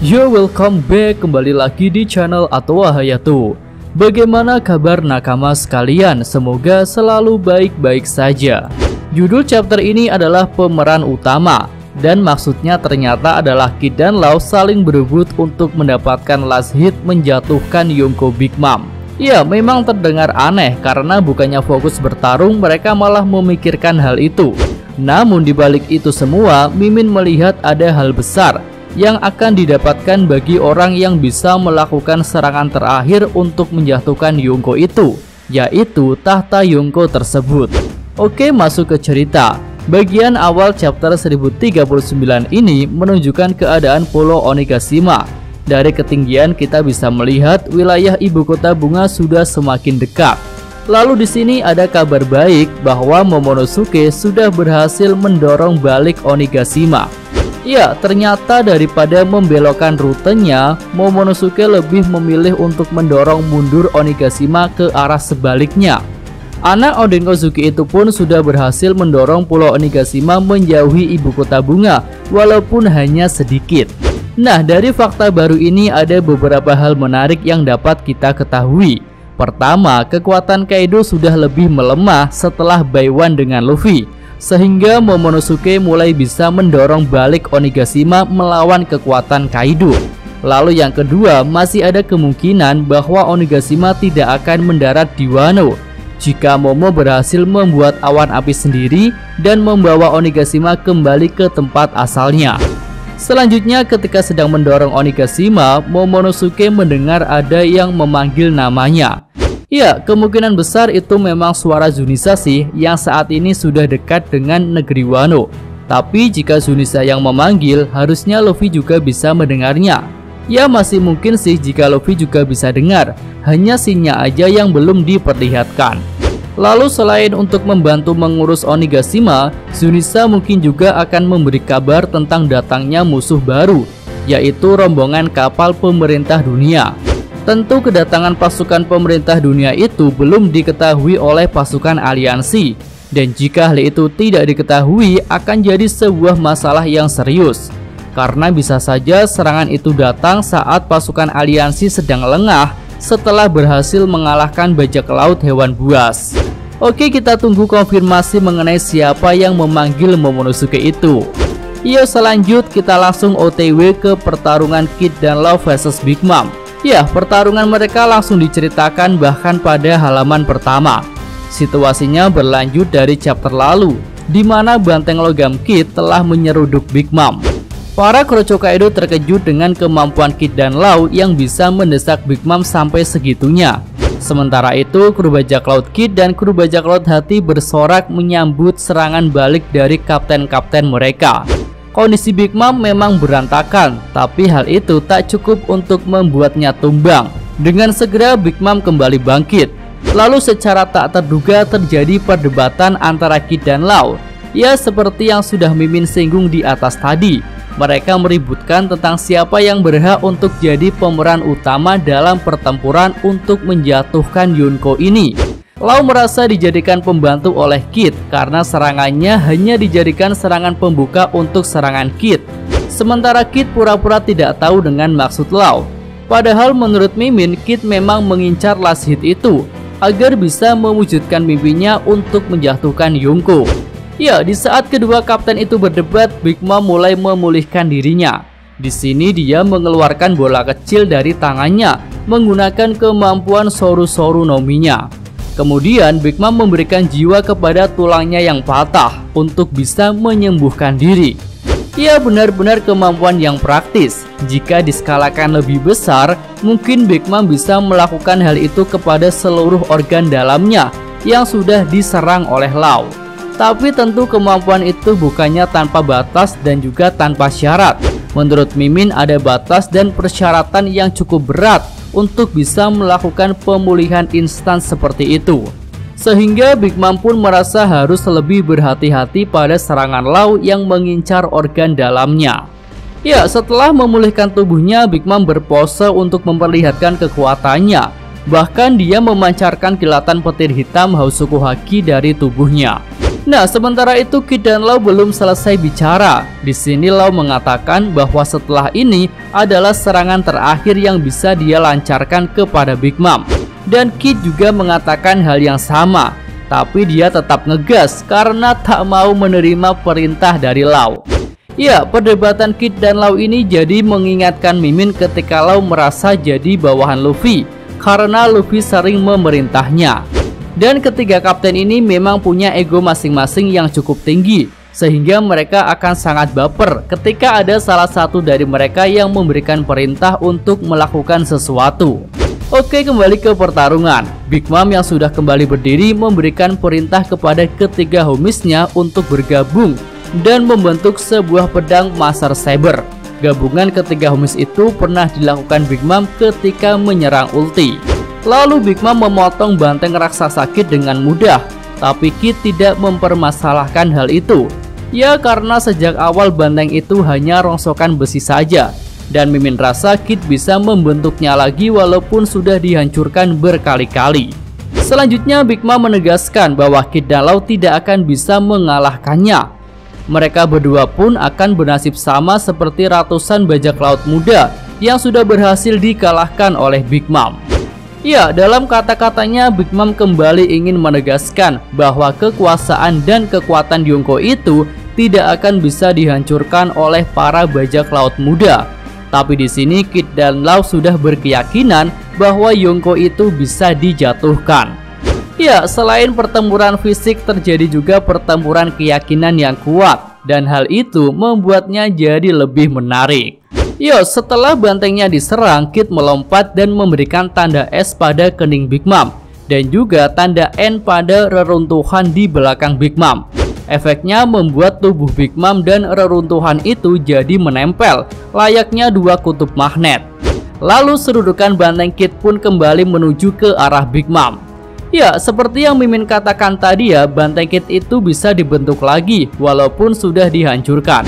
Yo, welcome back, kembali lagi di channel Atowa Hayato. Bagaimana kabar nakama sekalian? Semoga selalu baik-baik saja. Judul chapter ini adalah pemeran utama, dan maksudnya ternyata adalah Kid dan Law saling berebut untuk mendapatkan last hit menjatuhkan Yonko Big Mom. Ya, memang terdengar aneh karena bukannya fokus bertarung, mereka malah memikirkan hal itu. Namun dibalik itu semua, Mimin melihat ada hal besar yang akan didapatkan bagi orang yang bisa melakukan serangan terakhir untuk menjatuhkan Yonko itu, yaitu tahta Yonko tersebut. Oke, masuk ke cerita. Bagian awal chapter 1039 ini menunjukkan keadaan Pulau Onigashima. Dari ketinggian kita bisa melihat wilayah ibu kota bunga sudah semakin dekat. Lalu di sini ada kabar baik bahwa Momonosuke sudah berhasil mendorong balik Onigashima. Ya, ternyata daripada membelokkan rutenya, Momonosuke lebih memilih untuk mendorong mundur Onigashima ke arah sebaliknya. Anak Oden Kozuki itu pun sudah berhasil mendorong Pulau Onigashima menjauhi ibu kota bunga, walaupun hanya sedikit. Nah, dari fakta baru ini ada beberapa hal menarik yang dapat kita ketahui. Pertama, kekuatan Kaido sudah lebih melemah setelah Baiwan dengan Luffy, sehingga Momonosuke mulai bisa mendorong balik Onigashima melawan kekuatan Kaido. Lalu yang kedua, masih ada kemungkinan bahwa Onigashima tidak akan mendarat di Wano jika Momo berhasil membuat awan api sendiri dan membawa Onigashima kembali ke tempat asalnya. Selanjutnya, ketika sedang mendorong Onigashima, Momonosuke mendengar ada yang memanggil namanya. Ya, kemungkinan besar itu memang suara Zunisa sih, yang saat ini sudah dekat dengan negeri Wano. Tapi jika Zunisa yang memanggil, harusnya Luffy juga bisa mendengarnya. Ya, masih mungkin sih jika Luffy juga bisa dengar, hanya Shinnya aja yang belum diperlihatkan. Lalu selain untuk membantu mengurus Onigashima, Zunisa mungkin juga akan memberi kabar tentang datangnya musuh baru, yaitu rombongan kapal pemerintah dunia. Tentu kedatangan pasukan pemerintah dunia itu belum diketahui oleh pasukan aliansi, dan jika hal itu tidak diketahui akan jadi sebuah masalah yang serius. Karena bisa saja serangan itu datang saat pasukan aliansi sedang lengah setelah berhasil mengalahkan bajak laut hewan buas. Oke, kita tunggu konfirmasi mengenai siapa yang memanggil Momonosuke itu. Yuk selanjut kita langsung OTW ke pertarungan Kid dan Law vs Big Mom. Ya, pertarungan mereka langsung diceritakan bahkan pada halaman pertama. Situasinya berlanjut dari chapter lalu, di mana banteng logam Kid telah menyeruduk Big Mom. Para Kroco Kaido terkejut dengan kemampuan Kid dan Law yang bisa mendesak Big Mom sampai segitunya. Sementara itu, kru bajak laut Kid dan kru bajak laut Hati bersorak menyambut serangan balik dari kapten-kapten mereka. Kondisi Big Mom memang berantakan, tapi hal itu tak cukup untuk membuatnya tumbang. Dengan segera Big Mom kembali bangkit. Lalu secara tak terduga terjadi perdebatan antara Kid dan Law. Ya, seperti yang sudah Mimin singgung di atas tadi. Mereka meributkan tentang siapa yang berhak untuk jadi pemeran utama dalam pertempuran untuk menjatuhkan Yonko ini. Law merasa dijadikan pembantu oleh Kid karena serangannya hanya dijadikan serangan pembuka untuk serangan Kid. Sementara Kid pura-pura tidak tahu dengan maksud Law. Padahal menurut Mimin, Kid memang mengincar last hit itu agar bisa mewujudkan mimpinya untuk menjatuhkan Yonko. Ya, di saat kedua kapten itu berdebat, Big Mom mulai memulihkan dirinya. Di sini dia mengeluarkan bola kecil dari tangannya menggunakan kemampuan Soru-Soru Nominya. Kemudian Big Mom memberikan jiwa kepada tulangnya yang patah untuk bisa menyembuhkan diri. Ya, benar-benar kemampuan yang praktis. Jika diskalakan lebih besar, mungkin Big Mom bisa melakukan hal itu kepada seluruh organ dalamnya yang sudah diserang oleh Law. Tapi tentu kemampuan itu bukannya tanpa batas dan juga tanpa syarat. Menurut Mimin ada batas dan persyaratan yang cukup berat untuk bisa melakukan pemulihan instan seperti itu. Sehingga Big Mom pun merasa harus lebih berhati-hati pada serangan Law yang mengincar organ dalamnya. Ya, setelah memulihkan tubuhnya, Big Mom berpose untuk memperlihatkan kekuatannya. Bahkan dia memancarkan kilatan petir hitam Hausoku Haki dari tubuhnya. Nah, sementara itu Kid dan Law belum selesai bicara. Di sini Law mengatakan bahwa setelah ini adalah serangan terakhir yang bisa dia lancarkan kepada Big Mom. Dan Kid juga mengatakan hal yang sama, tapi dia tetap ngegas karena tak mau menerima perintah dari Law. Ya, perdebatan Kid dan Law ini jadi mengingatkan Mimin ketika Law merasa jadi bawahan Luffy karena Luffy sering memerintahnya. Dan ketiga kapten ini memang punya ego masing-masing yang cukup tinggi, sehingga mereka akan sangat baper ketika ada salah satu dari mereka yang memberikan perintah untuk melakukan sesuatu. Oke, kembali ke pertarungan. Big Mom yang sudah kembali berdiri memberikan perintah kepada ketiga homiesnya untuk bergabung dan membentuk sebuah pedang Master Saber. Gabungan ketiga homies itu pernah dilakukan Big Mom ketika menyerang ulti. Lalu Big Mom memotong banteng raksasa Kid dengan mudah, tapi Kid tidak mempermasalahkan hal itu. Ya, karena sejak awal banteng itu hanya rongsokan besi saja, dan Mimin rasa Kid bisa membentuknya lagi walaupun sudah dihancurkan berkali-kali. Selanjutnya Big Mom menegaskan bahwa Kid dan Law tidak akan bisa mengalahkannya. Mereka berdua pun akan bernasib sama seperti ratusan bajak laut muda yang sudah berhasil dikalahkan oleh Big Mom. Ya, dalam kata-katanya Big Mom kembali ingin menegaskan bahwa kekuasaan dan kekuatan Yonko itu tidak akan bisa dihancurkan oleh para bajak laut muda. Tapi di sini Kid dan Law sudah berkeyakinan bahwa Yonko itu bisa dijatuhkan. Ya, selain pertempuran fisik terjadi juga pertempuran keyakinan yang kuat, dan hal itu membuatnya jadi lebih menarik. Yo, setelah bantengnya diserang, Kid melompat dan memberikan tanda S pada kening Big Mom dan juga tanda N pada reruntuhan di belakang Big Mom. Efeknya membuat tubuh Big Mom dan reruntuhan itu jadi menempel layaknya dua kutub magnet. Lalu serudukan banteng Kid pun kembali menuju ke arah Big Mom. Ya, seperti yang Mimin katakan tadi ya, banteng Kid itu bisa dibentuk lagi walaupun sudah dihancurkan.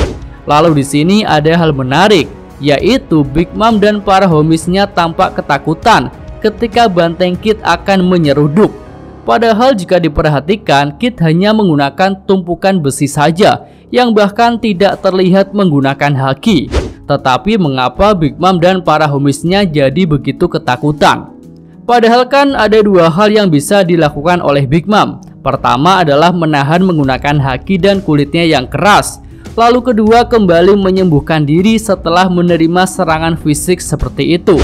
Lalu di sini ada hal menarik, yaitu Big Mom dan para homiesnya tampak ketakutan ketika banteng Kid akan menyeruduk. Padahal jika diperhatikan, Kid hanya menggunakan tumpukan besi saja yang bahkan tidak terlihat menggunakan haki. Tetapi mengapa Big Mom dan para homiesnya jadi begitu ketakutan? Padahal kan ada dua hal yang bisa dilakukan oleh Big Mom. Pertama adalah menahan menggunakan haki dan kulitnya yang keras. Lalu kedua, kembali menyembuhkan diri setelah menerima serangan fisik seperti itu.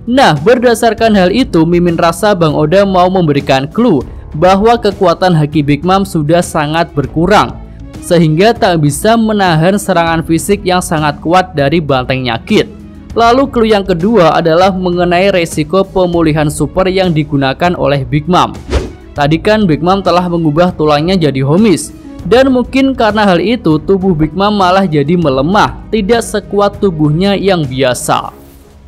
Nah, berdasarkan hal itu, Mimin rasa Bang Oda mau memberikan clue bahwa kekuatan haki Big Mom sudah sangat berkurang, sehingga tak bisa menahan serangan fisik yang sangat kuat dari bantengnya Kid. Lalu clue yang kedua adalah mengenai resiko pemulihan super yang digunakan oleh Big Mom. Tadi kan Big Mom telah mengubah tulangnya jadi homies, dan mungkin karena hal itu tubuh Big Mom malah jadi melemah, tidak sekuat tubuhnya yang biasa.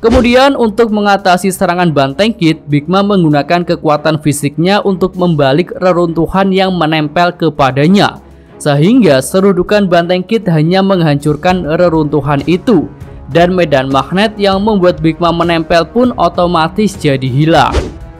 Kemudian untuk mengatasi serangan banteng Kid, Big Mom menggunakan kekuatan fisiknya untuk membalik reruntuhan yang menempel kepadanya, sehingga serudukan banteng Kid hanya menghancurkan reruntuhan itu, dan medan magnet yang membuat Big Mom menempel pun otomatis jadi hilang.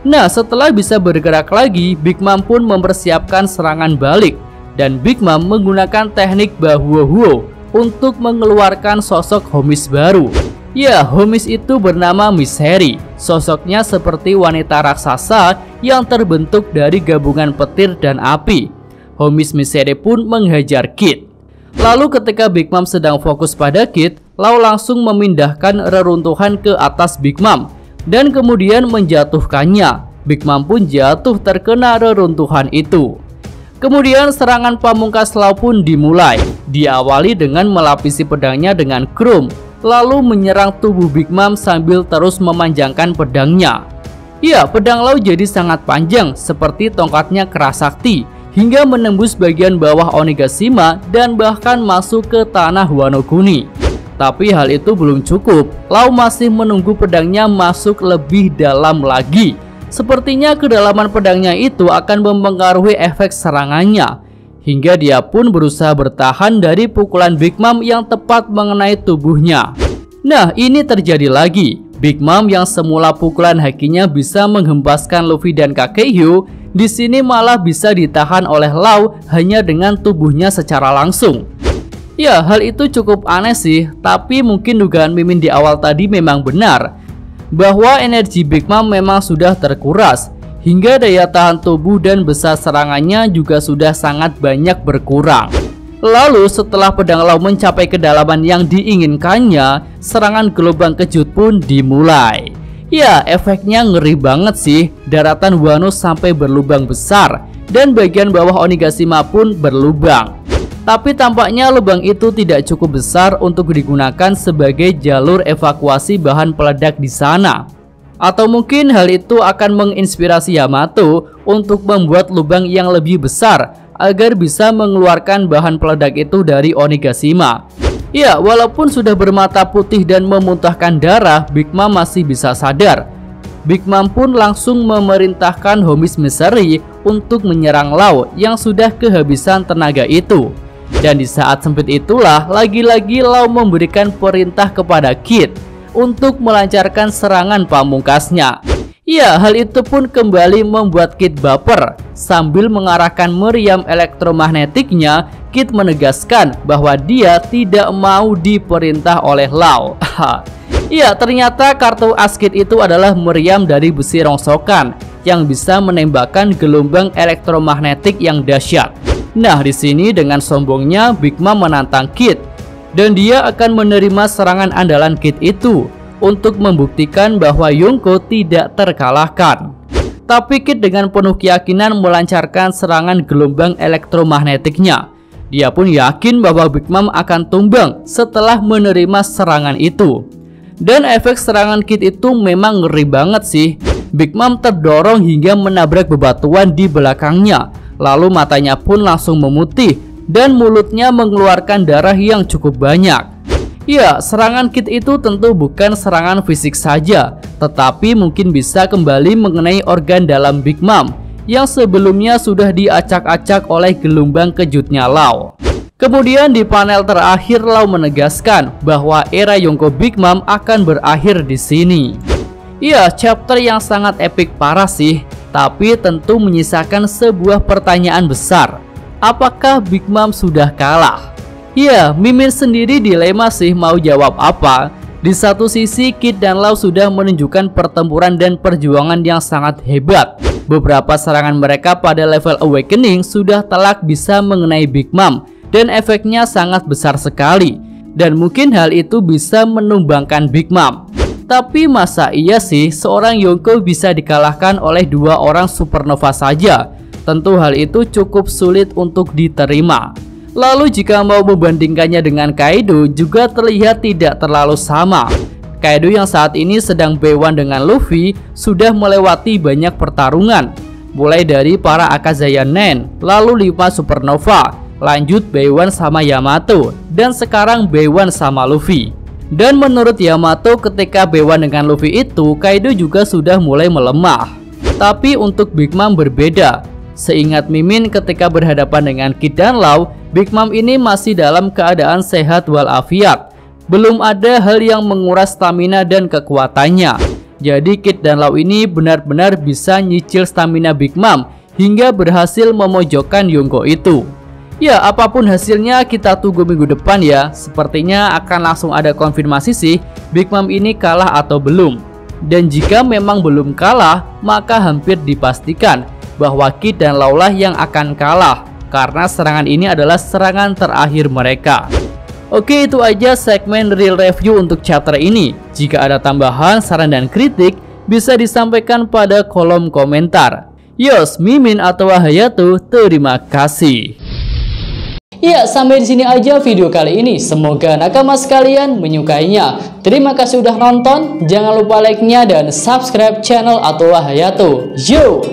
Nah, setelah bisa bergerak lagi, Big Mom pun mempersiapkan serangan balik, dan Big Mom menggunakan teknik Bahuo untuk mengeluarkan sosok homies baru. Ya, homies itu bernama Misery. Sosoknya seperti wanita raksasa yang terbentuk dari gabungan petir dan api. Homies Misery pun menghajar Kid. Lalu ketika Big Mom sedang fokus pada Kid, Law langsung memindahkan reruntuhan ke atas Big Mom dan kemudian menjatuhkannya. Big Mom pun jatuh terkena reruntuhan itu. Kemudian serangan pamungkas Law pun dimulai. Diawali dengan melapisi pedangnya dengan chrome, lalu menyerang tubuh Big Mom sambil terus memanjangkan pedangnya. Ya, pedang Law jadi sangat panjang seperti tongkatnya Kerasakti, hingga menembus bagian bawah Onigashima dan bahkan masuk ke tanah Wano Kuni. Tapi hal itu belum cukup. Law masih menunggu pedangnya masuk lebih dalam lagi. Sepertinya kedalaman pedangnya itu akan mempengaruhi efek serangannya, hingga dia pun berusaha bertahan dari pukulan Big Mom yang tepat mengenai tubuhnya. Nah, ini terjadi lagi. Big Mom yang semula pukulan hakinya bisa menghempaskan Luffy dan Kakehyo, di sini malah bisa ditahan oleh Law hanya dengan tubuhnya secara langsung. Ya, hal itu cukup aneh sih, tapi mungkin dugaan Mimin di awal tadi memang benar, bahwa energi Big Mom memang sudah terkuras, hingga daya tahan tubuh dan besar serangannya juga sudah sangat banyak berkurang. Lalu setelah pedang Law mencapai kedalaman yang diinginkannya, serangan gelombang kejut pun dimulai. Ya, efeknya ngeri banget sih. Daratan Wano sampai berlubang besar dan bagian bawah Onigashima pun berlubang. Tapi tampaknya lubang itu tidak cukup besar untuk digunakan sebagai jalur evakuasi bahan peledak di sana. Atau mungkin hal itu akan menginspirasi Yamato untuk membuat lubang yang lebih besar agar bisa mengeluarkan bahan peledak itu dari Onigashima. Ya, walaupun sudah bermata putih dan memuntahkan darah, Big Mom masih bisa sadar. Big Mom pun langsung memerintahkan Homies Misery untuk menyerang Law yang sudah kehabisan tenaga itu. Dan di saat sempit itulah lagi-lagi Law memberikan perintah kepada Kid untuk melancarkan serangan pamungkasnya. Ya, hal itu pun kembali membuat Kid baper. Sambil mengarahkan meriam elektromagnetiknya, Kid menegaskan bahwa dia tidak mau diperintah oleh Law. Ya, ternyata kartu as Kid itu adalah meriam dari besi rongsokan yang bisa menembakkan gelombang elektromagnetik yang dahsyat. Nah, di sini dengan sombongnya Big Mom menantang Kid, dan dia akan menerima serangan andalan Kid itu untuk membuktikan bahwa Yonko tidak terkalahkan. Tapi Kid dengan penuh keyakinan melancarkan serangan gelombang elektromagnetiknya. Dia pun yakin bahwa Big Mom akan tumbang setelah menerima serangan itu. Dan efek serangan Kid itu memang ngeri banget sih. Big Mom terdorong hingga menabrak bebatuan di belakangnya. Lalu matanya pun langsung memutih dan mulutnya mengeluarkan darah yang cukup banyak. Ya, serangan Kid itu tentu bukan serangan fisik saja, tetapi mungkin bisa kembali mengenai organ dalam Big Mom yang sebelumnya sudah diacak-acak oleh gelombang kejutnya Law. Kemudian di panel terakhir Law menegaskan bahwa era Yonko Big Mom akan berakhir di sini. Ya, chapter yang sangat epik parah sih, tapi tentu menyisakan sebuah pertanyaan besar. Apakah Big Mom sudah kalah? Ya, Mimin sendiri dilema sih mau jawab apa. Di satu sisi Kid dan Law sudah menunjukkan pertempuran dan perjuangan yang sangat hebat. Beberapa serangan mereka pada level Awakening sudah telak bisa mengenai Big Mom dan efeknya sangat besar sekali. Dan mungkin hal itu bisa menumbangkan Big Mom. Tapi masa iya sih seorang Yonko bisa dikalahkan oleh dua orang supernova saja? Tentu hal itu cukup sulit untuk diterima. Lalu jika mau membandingkannya dengan Kaido juga terlihat tidak terlalu sama. Kaido yang saat ini sedang B1 dengan Luffy sudah melewati banyak pertarungan, mulai dari para Akazaya Nen, lalu 5 Supernova, lanjut B1 sama Yamato, dan sekarang B1 sama Luffy. Dan menurut Yamato ketika B1 dengan Luffy itu Kaido juga sudah mulai melemah. Tapi untuk Big Mom berbeda. Seingat Mimin ketika berhadapan dengan Kid dan Law, Big Mom ini masih dalam keadaan sehat walafiat. Belum ada hal yang menguras stamina dan kekuatannya. Jadi Kid dan Law ini benar-benar bisa nyicil stamina Big Mom hingga berhasil memojokkan Yonko itu. Ya, apapun hasilnya kita tunggu minggu depan ya. Sepertinya akan langsung ada konfirmasi sih Big Mom ini kalah atau belum. Dan jika memang belum kalah, maka hampir dipastikan bahwa Kid dan Law lah yang akan kalah, karena serangan ini adalah serangan terakhir mereka. Oke, itu aja segmen real review untuk chapter ini. Jika ada tambahan, saran dan kritik bisa disampaikan pada kolom komentar. Yos, Mimin atau Hayato, terima kasih. Ya, sampai di sini aja video kali ini. Semoga nakama sekalian menyukainya. Terima kasih udah nonton. Jangan lupa like-nya dan subscribe channel atau Hayato. Yo!